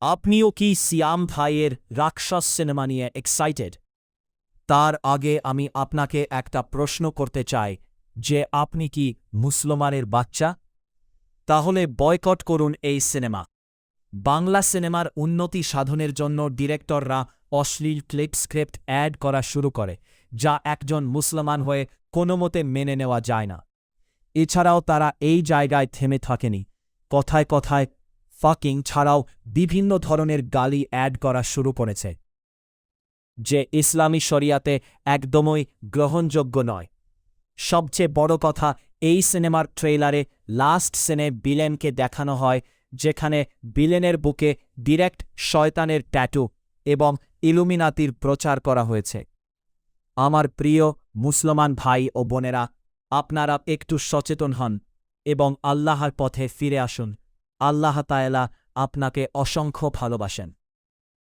আপনিও কি সিয়াম ভাইয়ের রাক্ষস সিনেমা নিয়ে এক্সাইটেড? তার আগে আমি আপনাকে একটা প্রশ্ন করতে চাই যে আপনি কি মুসলমানের বাচ্চা? তাহলে বয়কট করুন এই সিনেমা। বাংলা সিনেমার উন্নতি সাধনের জন্য ডিরেক্টররা অশ্লীল ক্লিপ স্ক্রিপ্ট অ্যাড করা শুরু করে, যা একজন মুসলমান হয়ে কোনোমতে মেনে নেওয়া যায় না। এছাড়াও তারা এই জায়গায় থেমে থাকেনি, কথায় কথায় ফাকিং ছাড়াও বিভিন্ন ধরনের গালি অ্যাড করা শুরু করেছে, যে ইসলামী শরিয়াতে একদমই গ্রহণযোগ্য নয়। সবচেয়ে বড় কথা, এই সিনেমার ট্রেইলারে লাস্ট সিনে বিলেনকে দেখানো হয়, যেখানে বিলেনের বুকে ডিরেক্ট শয়তানের ট্যাটু এবং ইলুমিনাতির প্রচার করা হয়েছে। আমার প্রিয় মুসলমান ভাই ও বোনেরা, আপনারা একটু সচেতন হন এবং আল্লাহর পথে ফিরে আসুন। আল্লাহ তাআলা আপনাকে অসংখ্য ভালোবাসেন।